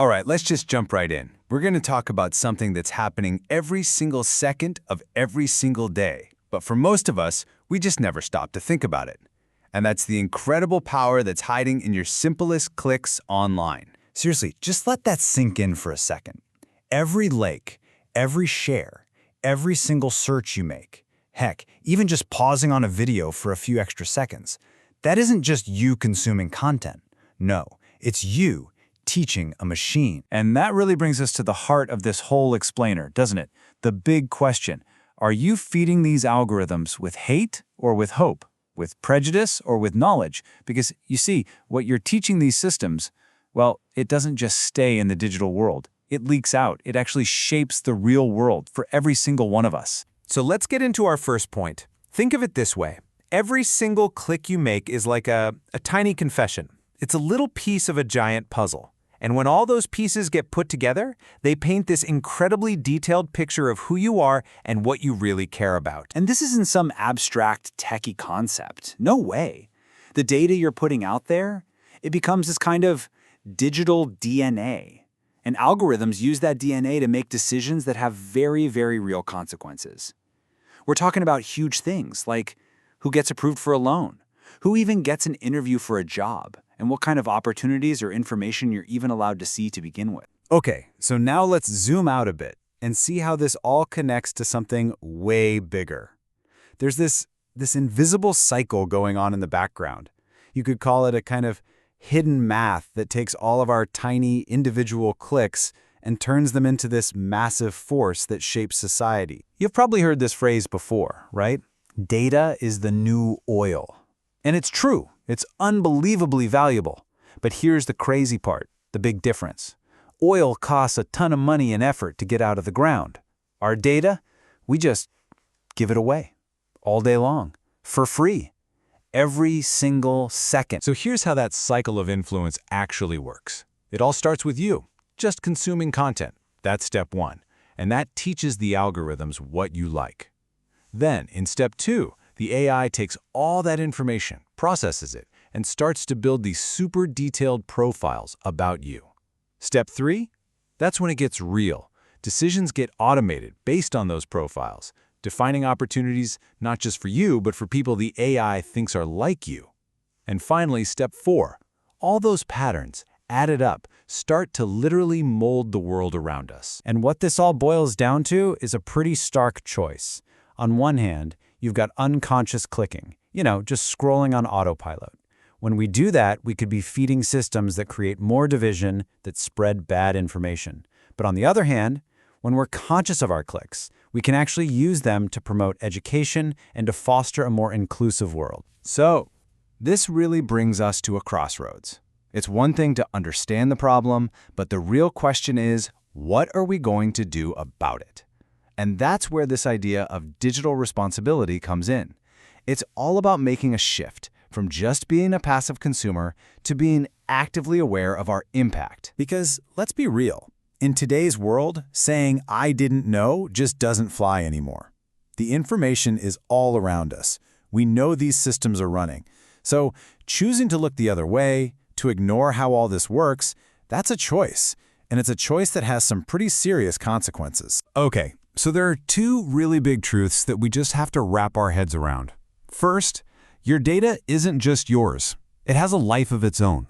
All right, let's just jump right in. We're going to talk about something that's happening every single second of every single day. But for most of us, we just never stop to think about it. And that's the incredible power that's hiding in your simplest clicks online. Seriously, just let that sink in for a second. Every like, every share, every single search you make, heck, even just pausing on a video for a few extra seconds, that isn't just you consuming content. No, it's you teaching a machine. And that really brings us to the heart of this whole explainer, doesn't it? The big question: are you feeding these algorithms with hate or with hope? With prejudice or with knowledge? Because you see, what you're teaching these systems, well, it doesn't just stay in the digital world. It leaks out. It actually shapes the real world for every single one of us. So let's get into our first point. Think of it this way. Every single click you make is like a tiny confession. It's a little piece of a giant puzzle. And when all those pieces get put together, they paint this incredibly detailed picture of who you are and what you really care about. And this isn't some abstract techie concept. No way. The data you're putting out there, it becomes this kind of digital DNA. And algorithms use that DNA to make decisions that have very, very real consequences. We're talking about huge things like who gets approved for a loan, who even gets an interview for a job, and what kind of opportunities or information you're even allowed to see to begin with. Okay, so now let's zoom out a bit and see how this all connects to something way bigger. There's this invisible cycle going on in the background. You could call it a kind of hidden math that takes all of our tiny individual clicks and turns them into this massive force that shapes society. You've probably heard this phrase before, right? Data is the new oil. And it's true. It's unbelievably valuable. But here's the crazy part, the big difference. Oil costs a ton of money and effort to get out of the ground. Our data, we just give it away all day long, for free, every single second. So here's how that cycle of influence actually works. It all starts with you, just consuming content. That's step one. And that teaches the algorithms what you like. Then, in step two, the AI takes all that information, processes it, and starts to build these super detailed profiles about you. Step three, that's when it gets real. Decisions get automated based on those profiles, defining opportunities not just for you, but for people the AI thinks are like you. And finally, step four, all those patterns, added up, start to literally mold the world around us. And what this all boils down to is a pretty stark choice. On one hand, you've got unconscious clicking, just scrolling on autopilot. When we do that, we could be feeding systems that create more division, that spread bad information. But on the other hand, when we're conscious of our clicks, we can actually use them to promote education and to foster a more inclusive world. So, this really brings us to a crossroads. It's one thing to understand the problem, but the real question is, what are we going to do about it? And that's where this idea of digital responsibility comes in. It's all about making a shift from just being a passive consumer to being actively aware of our impact. Because let's be real, in today's world, saying "I didn't know" just doesn't fly anymore. The information is all around us. We know these systems are running. So choosing to look the other way, to ignore how all this works, that's a choice. And it's a choice that has some pretty serious consequences. Okay, so there are two really big truths that we just have to wrap our heads around. First, your data isn't just yours. It has a life of its own.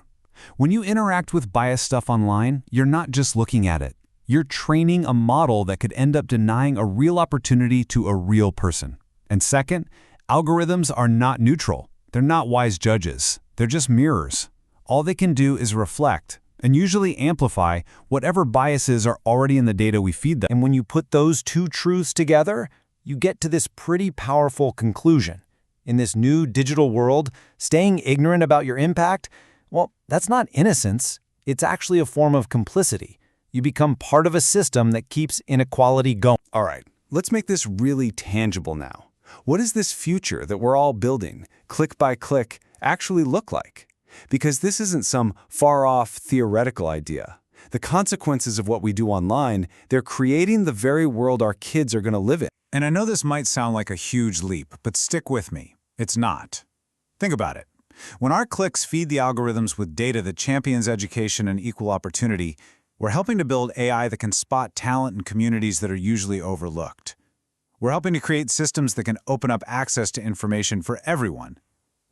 When you interact with biased stuff online, you're not just looking at it. You're training a model that could end up denying a real opportunity to a real person. And second, algorithms are not neutral. They're not wise judges. They're just mirrors. All they can do is reflect and usually amplify whatever biases are already in the data we feed them. And when you put those two truths together, you get to this pretty powerful conclusion. In this new digital world, staying ignorant about your impact, well, that's not innocence. It's actually a form of complicity. You become part of a system that keeps inequality going. All right, let's make this really tangible now. What does this future that we're all building, click by click, actually look like? Because this isn't some far-off theoretical idea. The consequences of what we do online, they're creating the very world our kids are going to live in. And I know this might sound like a huge leap, but stick with me. It's not. Think about it. When our clicks feed the algorithms with data that champions education and equal opportunity, We're helping to build AI that can spot talent in communities that are usually overlooked. We're helping to create systems that can open up access to information for everyone,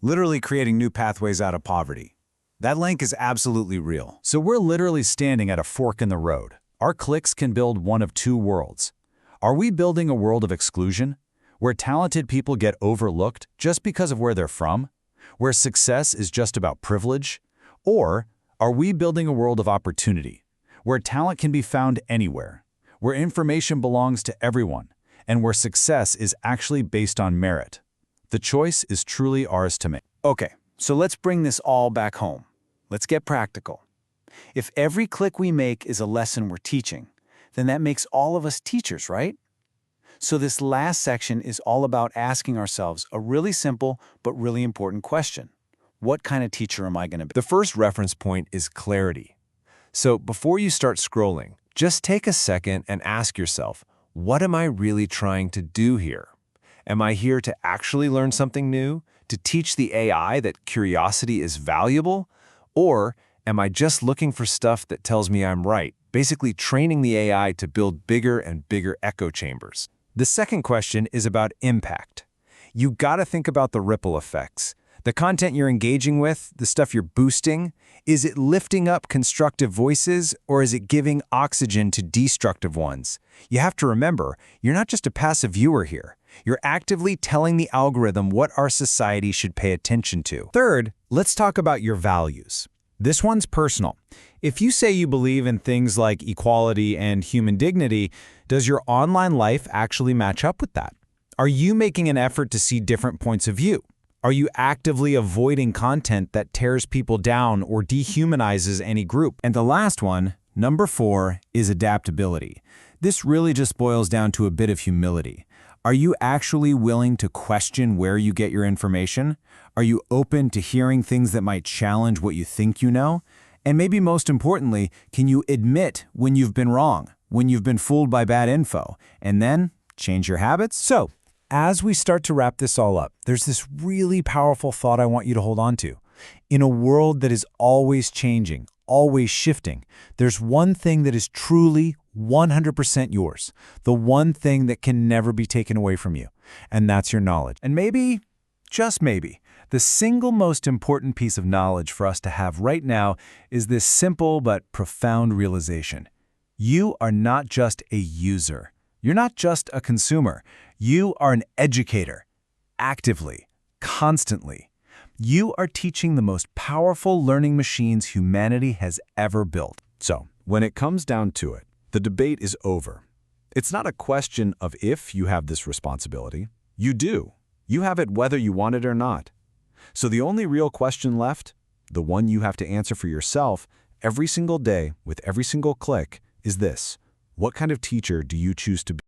literally creating new pathways out of poverty. That link is absolutely real. So we're literally standing at a fork in the road. Our clicks can build one of two worlds. Are we building a world of exclusion, where talented people get overlooked just because of where they're from, where success is just about privilege? Or are we building a world of opportunity, where talent can be found anywhere, where information belongs to everyone, and where success is actually based on merit? The choice is truly ours to make. Okay, so let's bring this all back home. Let's get practical. If every click we make is a lesson we're teaching, then that makes all of us teachers, right? So this last section is all about asking ourselves a really simple but really important question. What kind of teacher am I going to be? The first reference point is clarity. So before you start scrolling, just take a second and ask yourself, what am I really trying to do here? Am I here to actually learn something new, to teach the AI that curiosity is valuable? Or am I just looking for stuff that tells me I'm right, basically training the AI to build bigger and bigger echo chambers? The second question is about impact. You gotta think about the ripple effects. The content you're engaging with, the stuff you're boosting, is it lifting up constructive voices or is it giving oxygen to destructive ones? You have to remember, you're not just a passive viewer here. You're actively telling the algorithm what our society should pay attention to. Third, let's talk about your values. This one's personal. If you say you believe in things like equality and human dignity, does your online life actually match up with that? Are you making an effort to see different points of view? Are you actively avoiding content that tears people down or dehumanizes any group? And the last one, number 4, is adaptability. This really just boils down to a bit of humility. Are you actually willing to question where you get your information? Are you open to hearing things that might challenge what you think you know? And maybe most importantly, can you admit when you've been wrong, when you've been fooled by bad info, and then change your habits? So, as we start to wrap this all up, there's this really powerful thought I want you to hold on to. In a world that is always changing, always shifting, there's one thing that is truly 100% yours, the one thing that can never be taken away from you, and that's your knowledge. And maybe, just maybe, the single most important piece of knowledge for us to have right now is this simple but profound realization. You are not just a user. You're not just a consumer. You are an educator, actively, constantly. You are teaching the most powerful learning machines humanity has ever built. So, when it comes down to it, the debate is over. It's not a question of if you have this responsibility. You do. You have it whether you want it or not. So the only real question left, the one you have to answer for yourself every single day with every single click, is this: what kind of teacher do you choose to be?